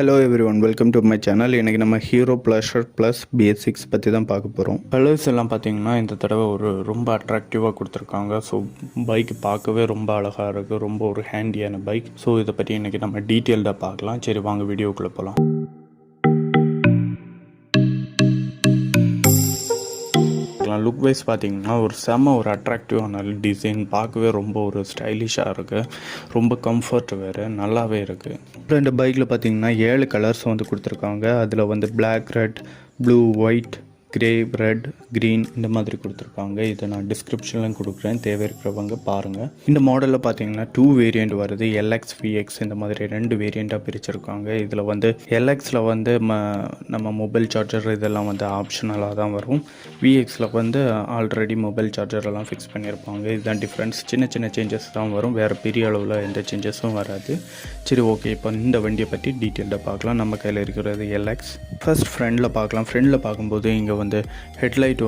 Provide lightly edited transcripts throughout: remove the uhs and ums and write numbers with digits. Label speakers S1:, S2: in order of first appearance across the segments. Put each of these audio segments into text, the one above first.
S1: Hello everyone, welcome to my channel. இன்றைக்கி நம்ம hero pleasure plus Bs6 பற்றி தான் பார்க்க போகிறோம். கலர்ஸ் எல்லாம் பார்த்திங்கன்னா இந்த தடவை ரொம்ப அட்ராக்டிவாக கொடுத்துருக்காங்க. ஸோ பைக் பார்க்கவே ரொம்ப அழகாக இருக்குது, ரொம்ப ஒரு ஹேண்டியான பைக். ஸோ இதை பற்றி இன்றைக்கி நம்ம டீட்டெயில்டாக பார்க்கலாம். சரி வாங்க வீடியோக்குள்ளே போகலாம். லுக் வைஸ் பார்த்திங்கன்னா ஒரு அட்ராக்டிவான டிசைன், பார்க்கவே ரொம்ப ஒரு ஸ்டைலிஷாக இருக்குது, ரொம்ப கம்ஃபர்ட் வேறு, நல்லாவே இருக்குது. அப்புறம் இந்த பைக்கில் பார்த்திங்கன்னா 7 கலர்ஸ் கொடுத்துருக்காங்க. அதில் black, red, blue, white, grey, red, green இந்த மாதிரி கொடுத்துருக்காங்க. இதை நான் டிஸ்கிரிப்ஷன்லையும் கொடுக்குறேன், தேவை இருக்கிறவங்க பாருங்கள். இந்த மாடலில் பார்த்தீங்கன்னா 2 வேரியண்ட் வருது, LX, VX இந்த மாதிரி 2 வேரியண்ட்டாக பிரிச்சிருக்காங்க. இதில் LXயில் நம்ம மொபைல் சார்ஜர் இதெல்லாம் ஆப்ஷனலாக தான் வரும். VXயில் ஆல்ரெடி மொபைல் சார்ஜர் எல்லாம் ஃபிக்ஸ் பண்ணியிருப்பாங்க. இதுதான் டிஃப்ரென்ஸ். சின்ன சின்ன சேஞ்சஸ் தான் வரும், வேறு பெரிய அளவில் எந்த சேஞ்சஸும் வராது. சரி ஓகே, இப்போ இந்த வண்டியை பற்றி டீட்டெயில்டாக பார்க்கலாம். நம்ம கையில் இருக்கிறது LX. ஃபர்ஸ்ட் ஃப்ரண்டில் பார்க்கலாம். ஃப்ரண்டில் பார்க்கும்போது இங்கே ஹெட்லைட்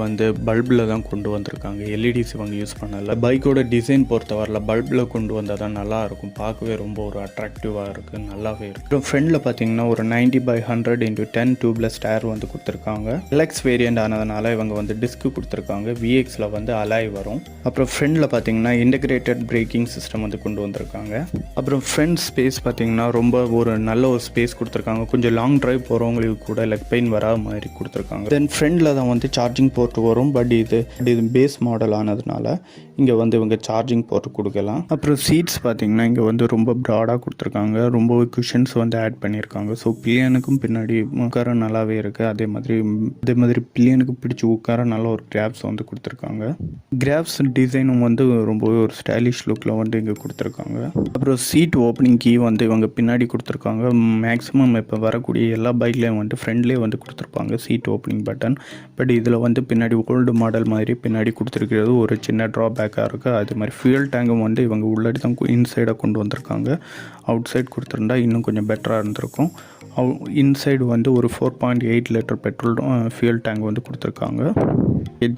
S1: பல்பில் தான் கொண்டு வந்திருக்காங்க, எல்இடிஸ் யூஸ் பண்ணல. பைக்கோட டிசைன் பொறுத்தவரையில் பல்பில் கொண்டு வந்தால் தான் நல்லாயிருக்கும், பார்க்கவே ரொம்ப ஒரு அட்ராக்டிவாக இருக்குது, நல்லாவே இருக்குது. அப்புறம் ஃப்ரண்டில் பார்த்தீங்கன்னா ஒரு 90/100 × 10 டியூப்லெஸ் டயர் கொடுத்துருக்காங்க. LX வேரியண்ட் ஆனதுனால இவங்க டிஸ்க் கொடுத்துருக்காங்க. VXயில் அலாய் வரும். அப்புறம் ஃப்ரண்டில் பார்த்தீங்கன்னா இன்டகிரேட்டட் பிரேக்கிங் சிஸ்டம் கொண்டு வந்திருக்காங்க. அப்புறம் ஃப்ரண்ட் ஸ்பேஸ் பார்த்தீங்கன்னா ரொம்ப ஒரு நல்ல ஒரு ஸ்பேஸ் கொடுத்துருக்காங்க. கொஞ்சம் லாங் டிரைவ் போகிறவங்களுக்கு கூட லெக் பெயின் வராத மாதிரி கொடுத்துருக்காங்க. தென் ஃப்ரண்டில் தான் சார்ஜிங் போர்ட் வரும். பட் இது பேஸ் மாடல் ஆனதுனால இங்கே இவங்க சார்ஜிங் போர்ட் கொடுக்கலாம். அப்புறம் சீட்ஸ் பார்த்தீங்கன்னா இங்கே ரொம்ப ப்ராடாக கொடுத்துருக்காங்க, ரொம்ப குஷன்ஸ் ஆட் பண்ணியிருக்காங்க. ஸோ பில்லியனுக்கும் பின்னாடி உட்கார நல்லாவே இருக்குது. அதே மாதிரி பில்லியனுக்கு பிடிச்சி உட்கார நல்ல ஒரு கிராப்ஸ் கொடுத்துருக்காங்க. கிராப்ஸ் டிசைனும் ரொம்பவே ஒரு ஸ்டைலிஷ் லுக்கில் இங்கே கொடுத்துருக்காங்க. அப்புறம் சீட் ஓப்பனிங் கீ இவங்க பின்னாடி கொடுத்துருக்காங்க. மேக்ஸிமம் இப்போ வரக்கூடிய எல்லா பைக்லேயும் ஃப்ரண்ட்லேயே கொடுத்துருப்பாங்க சீட் ஓப்பனிங் பட்டன். பட் இதில் பின்னாடி ஓல்டு மாடல் மாதிரி பின்னாடி கொடுத்துருக்கிறது ஒரு சின்ன ட்ராபேக்காக இருக்குது. அது மாதிரி ஃபியூல் டேங்கும் இவங்க உள்ளடி தான் இன்சைடாக கொண்டு வந்திருக்காங்க. அவுட் சைட் கொடுத்துருந்தா இன்னும் கொஞ்சம் பெட்டராக இருந்திருக்கும். இன்சைடு ஒரு 4.8 லிட்டர் பெட்ரோல் ஃபியூல் டேங்க் கொடுத்துருக்காங்க.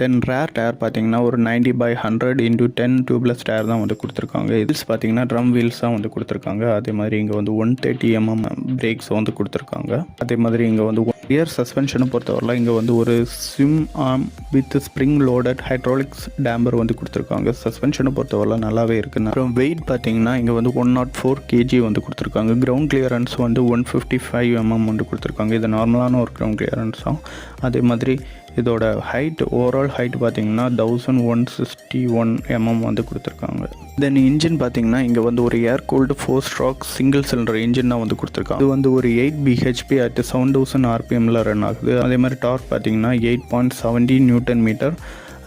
S1: தென் ரேர் டயர் பார்த்தீங்கன்னா ஒரு 90/100 × 10 டியூப்லெஸ் டயர் தான் கொடுத்துருக்காங்க. வீல்ஸ் பார்த்தீங்கன்னா ட்ரம் வீல்ஸ் தான் கொடுத்துருக்காங்க. அதே மாதிரி இங்கே 130 mm பிரேக்ஸ் கொடுத்துருக்காங்க. அதே மாதிரி இங்கே ரியர் சஸ்பென்ஷனை பொறுத்தவரையில் இங்கே ஒரு swim arm with spring loaded hydraulics tamper கொடுத்துருக்காங்க. சஸ்பென்ஷனை பொறுத்தவரையில் நல்லாவே இருக்குன்னு. அப்புறம் வெயிட் பார்த்தீங்கன்னா இங்கே 104 kg கொடுத்துருக்காங்க. கிரவுண்ட் கிளியரன்ஸ் 155 mm கொடுத்துருக்காங்க. இது நார்மலான ஒரு கிரவுண்ட் கிளியரன்ஸ் தான். அதே மாதிரி இதோட ஹைட், ஓவரால் ஹைட் பார்த்தீங்கன்னா 1161 mm கொடுத்துருக்காங்க. தென் இன்ஜின் பார்த்தீங்கன்னா இங்கே ஒரு ஏர் cooled 4 stroke single cylinder engine தான் கொடுத்துருக்காங்க. இது ஒரு 8 bhp at 7000 rpmல ரன் ஆகுது. அதே மாதிரி டார்க் பார்த்தீங்கன்னா 8.70 Nm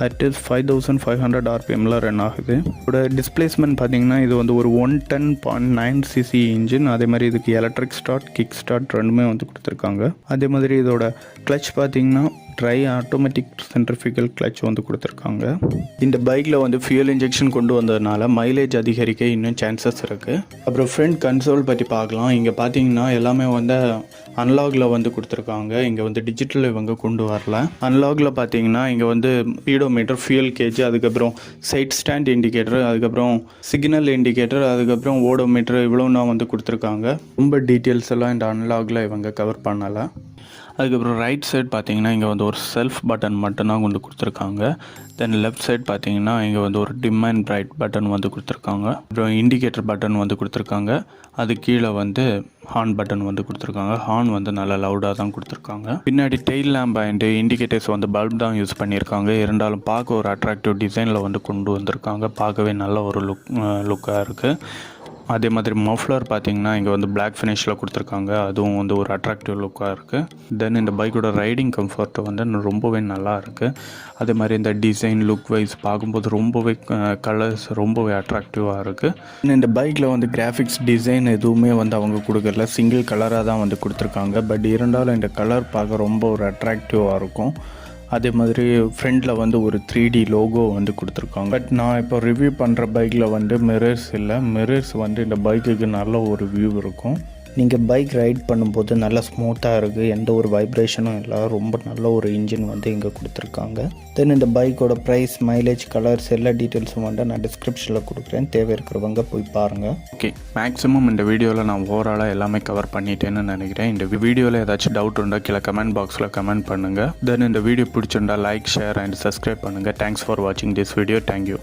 S1: at 5500 rpmல ரன் ஆகுது. இதோட டிஸ்பிளேஸ்மெண்ட் பார்த்தீங்கன்னா இது ஒரு 110.9 cc இன்ஜின். அதே மாதிரி இதுக்கு எலக்ட்ரிக் ஸ்டார்ட், கிக் ஸ்டார்ட் ரெண்டுமே கொடுத்துருக்காங்க. அதே மாதிரி இதோட கிளச் பார்த்தீங்கன்னா ட்ரை ஆட்டோமேட்டிக் சென்ட்ரிஃபிகல் கிளச் கொடுத்துருக்காங்க. இந்த பைக்கில் ஃபியூல் இன்ஜெக்ஷன் கொண்டு வந்ததுனால மைலேஜ் அதிகரிக்க இன்னும் சான்சஸ் இருக்குது. அப்புறம் ஃப்ரண்ட் கன்சோல் பற்றி பார்க்கலாம். இங்கே பார்த்தீங்கன்னா எல்லாமே அன்லாகில் கொடுத்துருக்காங்க. இங்கே டிஜிட்டல் இவங்க கொண்டு வரல. அன்லாகில் பார்த்தீங்கன்னா இங்கே ஸ்பீடோமீட்டர், ஃபியூல் கேஜ், அதுக்கப்புறம் சைட் ஸ்டாண்ட் இண்டிகேட்டர், அதுக்கப்புறம் சிக்னல் இண்டிகேட்டர், அதுக்கப்புறம் ஓடோமீட்டர் இவ்வளோ நான் கொடுத்துருக்காங்க. ரொம்ப டீட்டெயில்ஸ் எல்லாம் இந்த அன்லாகில் இவங்க கவர் பண்ணலை. அதுக்கப்புறம் ரைட் சைட் பார்த்தீங்கன்னா இங்கே ஒரு செல்ஃப் பட்டன் மட்டும்தான் கொடுத்துருக்காங்க. தென் லெஃப்ட் சைட் பார்த்தீங்கன்னா இங்கே ஒரு டிம் அண்ட் பிரைட் பட்டன் கொடுத்துருக்காங்க. அப்புறம் இண்டிகேட்டர் பட்டன் கொடுத்துருக்காங்க. அது கீழே ஹார்ன் பட்டன் கொடுத்துருக்காங்க. ஹார்ன் நல்லா லவுடாக தான் கொடுத்துருக்காங்க. பின்னாடி tail lamp and indicators bulb தான் யூஸ் பண்ணியிருக்காங்க. இருந்தாலும் பார்க்க ஒரு அட்ராக்டிவ் டிசைனில் கொண்டு வந்திருக்காங்க. பார்க்கவே நல்ல ஒரு லுக்காக இருக்குது. அதே மாதிரி மஃப்ளர் பார்த்தீங்கன்னா இங்கே பிளாக் ஃபினிஷில் கொடுத்துருக்காங்க. அதுவும் ஒரு அட்ராக்டிவ் லுக்காக இருக்குது. தென் இந்த பைக்கோட ரைடிங் கம்ஃபர்ட் ரொம்பவே நல்லா இருக்குது. அதே மாதிரி இந்த டிசைன் லுக் வைஸ் பார்க்கும்போது ரொம்பவே கலர்ஸ் ரொம்பவே அட்ராக்டிவாக இருக்குது. இந்த பைக்கில் கிராஃபிக்ஸ் டிசைன் எதுவுமே அவங்க கொடுக்கல, சிங்கிள் கலராக தான் கொடுத்துருக்காங்க. பட் இருந்தாலும் இந்த கலர் பார்க்க ரொம்ப ஒரு அட்ராக்டிவாக இருக்கும். அதே மாதிரி ஃப்ரண்டில் ஒரு 3D லோகோ கொடுத்துருக்காங்க. பட் நான் இப்போ ரிவ்யூ பண்ணுற பைக்கில் மிரர்ஸ் இல்லை. மிரர்ஸ் இந்த பைக்குக்கு நல்ல ஒரு வியூ இருக்கும். நீங்கள் பைக் ரைட் பண்ணும்போது நல்லா ஸ்மூத்தாக இருக்குது, எந்த ஒரு வைப்ரேஷனும் இல்லை, ரொம்ப நல்ல ஒரு இன்ஜின் வந்து இங்கே கொடுத்துருக்காங்க. தென் இந்த பைக்கோட ப்ரைஸ், மைலேஜ், கலர்ஸ் எல்லா டீட்டெயில்ஸும் வந்து நான் டிஸ்கிரிப்ஷனில் கொடுக்குறேன், தேவை இருக்கிறவங்க போய் பாருங்கள். ஓகே, மேக்ஸிமம் இந்த வீடியோவில் நான் ஓவராலாக எல்லாமே கவர் பண்ணிட்டேன்னு நினைக்கிறேன். இந்த வீடியோவில் ஏதாச்சும் டவுட் இருந்தால் கீழே கமெண்ட் பாக்ஸில் கமெண்ட் பண்ணுங்கள். தென் இந்த வீடியோ பிடிச்சிருந்தா லைக், ஷேர் அண்ட் சப்ஸ்கிரைப் பண்ணுங்கள். தேங்க்ஸ் ஃபார் வாட்சிங் திஸ் வீடியோ. தேங்க்யூ.